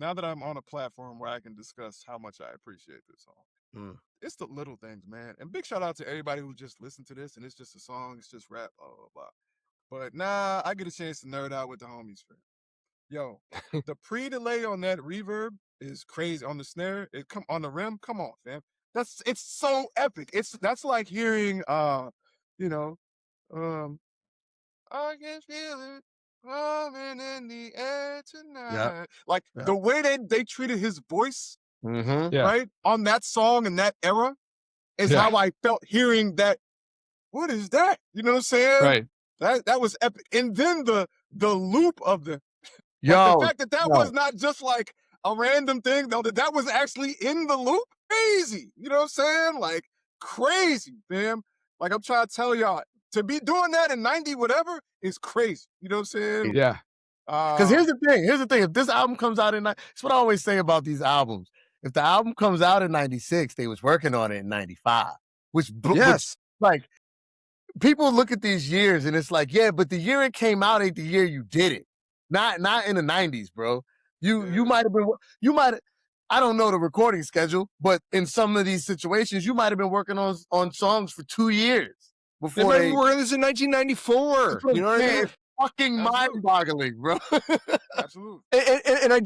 now that I'm on a platform where I can discuss how much I appreciate this song. Mm. It's the little things, man. And big shout out to everybody who just listened to this and it's just a song, it's just rap, blah, blah, blah. But nah, I get a chance to nerd out with the homies, fam. Yo, the pre-delay on that reverb is crazy. On the snare, it come on the rim, come on, fam. It's so epic. That's like hearing you know, I can feel it coming in the air Yep. tonight. Like Yep. the way they treated his voice, Mm-hmm. Yeah. right, on that song and that era is Yeah. how I felt hearing that. What is that? You know what I'm saying? Right. That was epic. And then the loop of the Yo, fact that was not just like a random thing, though, that was actually in the loop, crazy. You know what I'm saying? Like crazy, fam. Like I'm trying to tell y'all, to be doing that in 90 whatever is crazy. You know what I'm saying? Yeah. Because here's the thing. If this album comes out in, it's what I always say about these albums. If the album comes out in 96, they was working on it in 95, which like people look at these years and it's like, yeah, but the year it came out ain't the year you did it. Not in the 90s, bro. You might have been, I don't know the recording schedule, but in some of these situations, you might have been working on songs for 2 years before they were this in 1994. You know what I mean? Fucking mind-boggling, bro. Absolutely. And I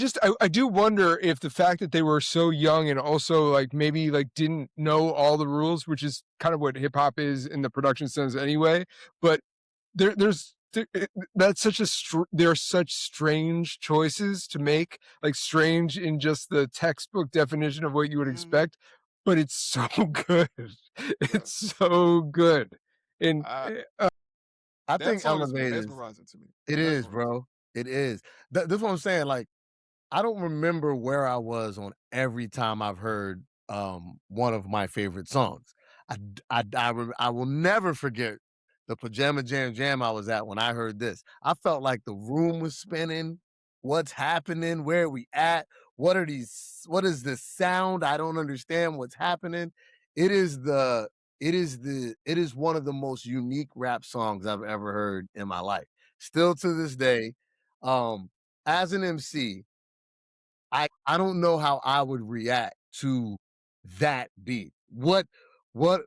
do wonder if the fact that they were so young and also like maybe like didn't know all the rules, which is kind of what hip hop is in the production sense anyway. But there's such strange choices to make, like strange in just the textbook definition of what you would expect. But it's so good. It's so good. And I think Elevated is mesmerizing to me. It is, bro. It is. This is what I'm saying. Like, I don't remember where I was on every time I've heard one of my favorite songs. I will never forget the Pajama Jam I was at when I heard this. I felt like the room was spinning. What's happening? Where are we at? What is this sound? I don't understand what's happening. It is one of the most unique rap songs I've ever heard in my life. Still to this day, as an MC, I don't know how I would react to that beat. What is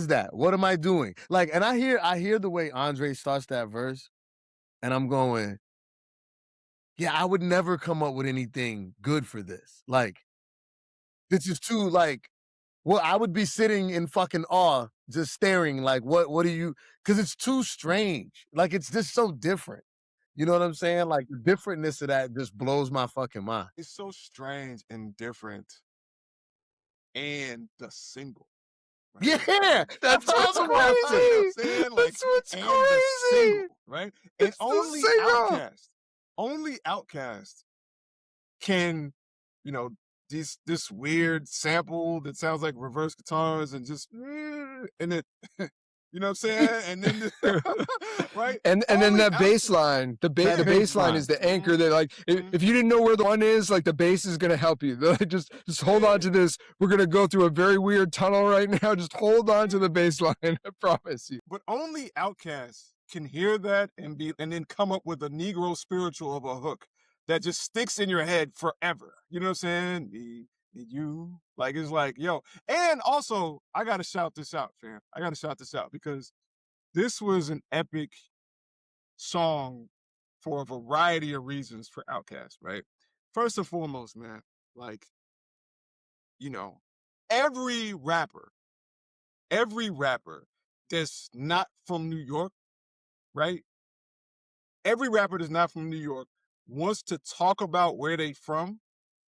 that? What am I doing? Like, and I hear the way Andre starts that verse, and I'm going, yeah, I would never come up with anything good for this. Like, this is too like, well, I would be sitting in fucking awe, just staring like, what do you, because it's too strange. Like, it's just so different. You know what I'm saying? Like, the differentness of that just blows my fucking mind. It's so strange and different. And the single. Right? Yeah, that's what's crazy. You know what I'm saying? Like, that's what's and crazy. The single, right? And it's only Outkast can, this weird sample that sounds like reverse guitars and just, and it, you know what I'm saying? And then, right? And then that bass line, the bass line is the anchor that like, if you didn't know where the one is, like the bass is going to help you. Just hold on to this. We're going to go through a very weird tunnel right now. Just hold on to the bass line. I promise you. But only Outkast can hear that and then come up with a Negro spiritual of a hook that just sticks in your head forever. You know what I'm saying? Me, you, like, it's like, yo. And also, I got to shout this out, fam. I got to shout this out because this was an epic song for a variety of reasons for Outkast, right? First and foremost, man, like, every rapper that's not from New York, right? Every rapper that's not from New York wants to talk about where they from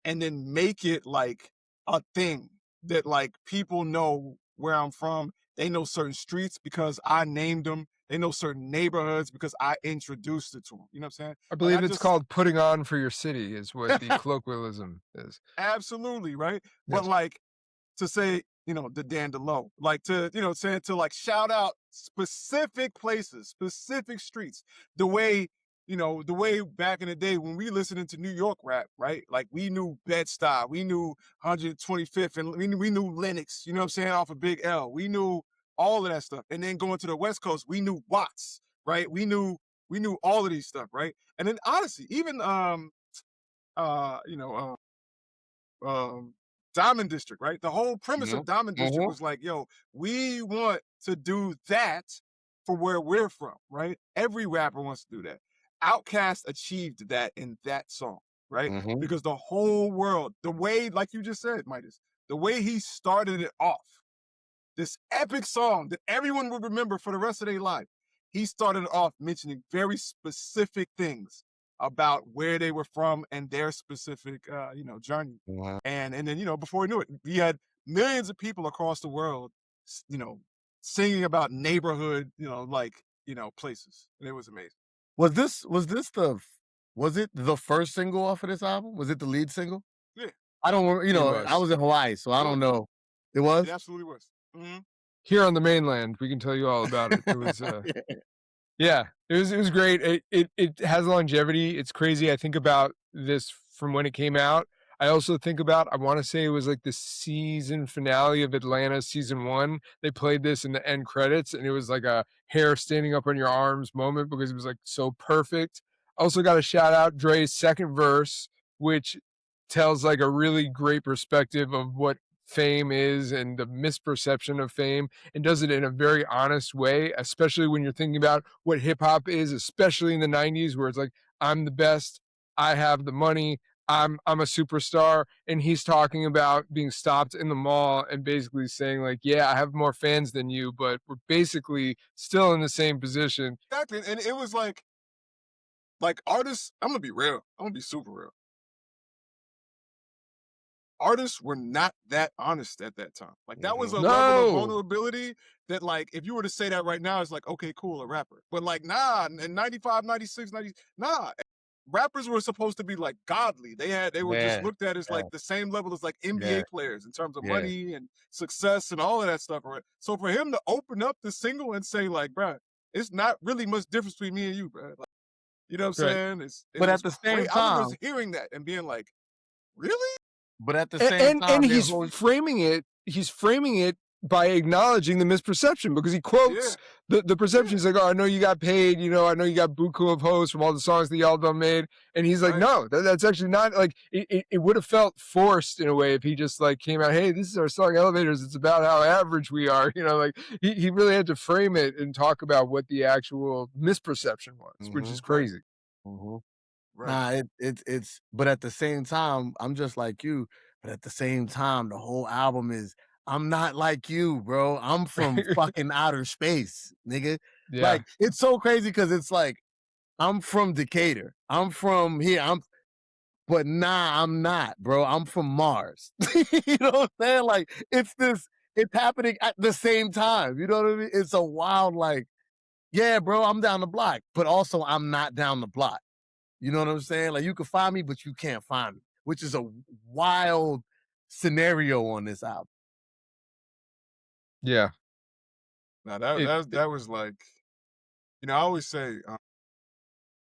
and then make it like a thing that like people know where I'm from. They know certain streets because I named them. They know certain neighborhoods because I introduced it to them. You know what I'm saying? I believe it's called putting on for your city is what the colloquialism is. Absolutely, right? Yes. But like to say, the Dandelion, like to, saying to like shout out specific places, specific streets, the way back in the day when we listening to New York rap, right? Like we knew Bed-Stuy, we knew 125th, and we knew Lenox, you know what I'm saying, off of Big L. We knew all of that stuff. And then going to the West Coast, we knew Watts, right? We knew all of these stuff, right? And then honestly, even you know, Diamond District, right? The whole premise of Diamond District was like, yo, we want to do that for where we're from, right? Every rapper wants to do that. Outkast achieved that in that song, right? Because the whole world, the way, like you just said, MidaZ, the way he started it off, this epic song that everyone would remember for the rest of their life, he started off mentioning very specific things about where they were from and their specific, you know, journey. And then, you know, before we knew it, we had millions of people across the world, you know, singing about neighborhood, you know, like, you know, places. And it was amazing. Was it the first single off of this album? Was it the lead single? Yeah. I don't, you know, I was in Hawaii, so I don't know. It was? It absolutely was. Here on the mainland, we can tell you all about it. It was, yeah, it was great. It has longevity. It's crazy. I think about this from when it came out. I also think about, I want to say it was like the season finale of Atlanta season 1. They played this in the end credits, and it was like a hair standing up on your arms moment because it was like so perfect. Also got to shout out Dre's second verse, which tells like a really great perspective of what fame is and the misperception of fame, and does it in a very honest way, especially when you're thinking about what hip hop is, especially in the 90s, where it's like, I'm the best, I have the money, I'm a superstar. And he's talking about being stopped in the mall and basically saying like, yeah, I have more fans than you, but we're basically still in the same position. Exactly. And it was like artists, I'm gonna be real. I'm gonna be super real. Artists were not that honest at that time. Like that was a level of vulnerability that, like, if you were to say that right now, it's like, okay, cool, a rapper. But like, nah, in 95, 96, 90, nah. Rappers were supposed to be like godly. They were just looked at as like the same level as like NBA players in terms of money and success and all of that stuff. Right? So for him to open up the single and say like, bruh, it's not really much difference between me and you, bruh. Like, you know what I'm saying? But at the same time, I remember hearing that and being like, really? But at the same time, and he's framing it by acknowledging the misperception, because he quotes the perception. He's like, oh, I know you got paid, you know, I know you got buku of hoes from all the songs that y'all done made. And he's like, no, that's actually not, like, it would have felt forced in a way if he just like came out, hey, this is our song Elevators, it's about how average we are, you know, like he really had to frame it and talk about what the actual misperception was, which is crazy. Nah, it's but at the same time, I'm just like you. But at the same time, the whole album is, I'm not like you, bro. I'm from fucking outer space, nigga. Like, it's so crazy because it's like, I'm from Decatur. I'm from here. But nah, I'm not, bro. I'm from Mars. You know what I'm saying? Like, it's happening at the same time. You know what I mean? It's a wild, like, yeah, bro, I'm down the block, but also I'm not down the block. You know what I'm saying? Like, you can find me, but you can't find me, which is a wild scenario on this album. Yeah. Now that was like, you know, I always say,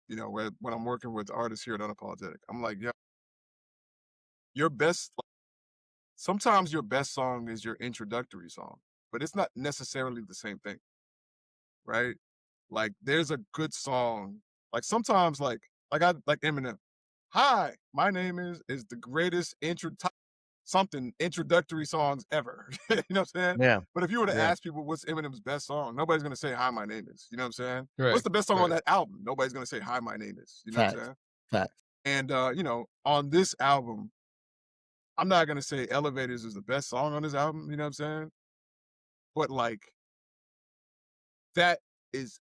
you know, when I'm working with artists here at Unapologetic, I'm like, yeah, sometimes your best song is your introductory song, but it's not necessarily the same thing, right? Like, there's a good song, like sometimes like Eminem. Hi, my name is the greatest introductory songs ever. You know what I'm saying? Yeah. But if you were to ask people what's Eminem's best song, nobody's gonna say hi, my name is. You know what I'm saying? Right. What's the best song on that album? Nobody's gonna say hi, my name is. You know what I'm saying? Facts. And you know, on this album, I'm not gonna say Elevators is the best song on this album, you know what I'm saying? But like, that is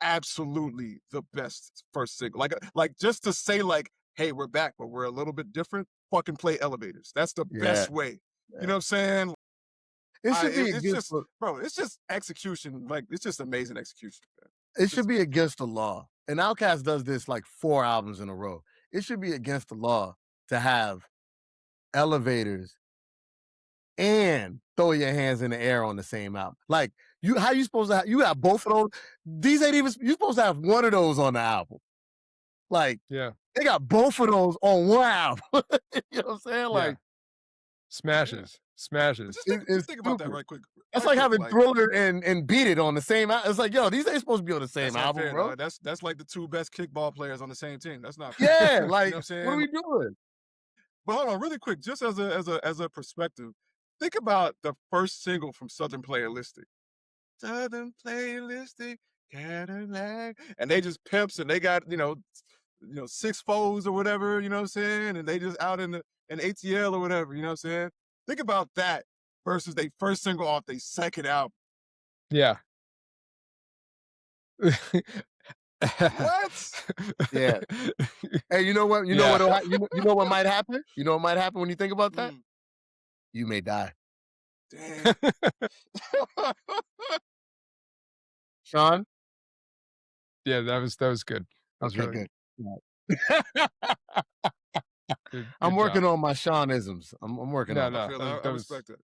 absolutely the best first single. Like just to say like, hey, we're back, but we're a little bit different. Fucking play Elevators. That's the best way. You know what I'm saying? It should be it's just execution. Like, it's just amazing execution, man. It should be against the law. And Outkast does this like 4 albums in a row. It should be against the law to have Elevators and Throw Your Hands in the Air on the same album. Like, how you supposed to have, you got both of those? These ain't even, you're supposed to have one of those on the album. Like, they got both of those on one album. You know what I'm saying? Like, smashes. Smashes. Just think about that right quick. That's like having Thriller and Beat It on the same album. It's like, yo, these ain't supposed to be on the same album, bro. No. That's like the two best kickball players on the same team. That's not fair. Yeah, like, you know what I'm saying? What are we doing? But hold on, really quick, just as a perspective, think about the first single from Southern Playalistic. Southern Playalistic, Cadillac, and they just pimps and they got you know 6 foes or whatever, you know what I'm saying, and they just out in ATL or whatever, you know what I'm saying. Think about that versus they first single off their second album. Yeah. What? Yeah. Hey, you know what? You know what might happen? You know what might happen when you think about that? You may die. Damn. Sean? Yeah, that was good. That was really good. I'm working on my Seanisms. I'm working on it. I respect it.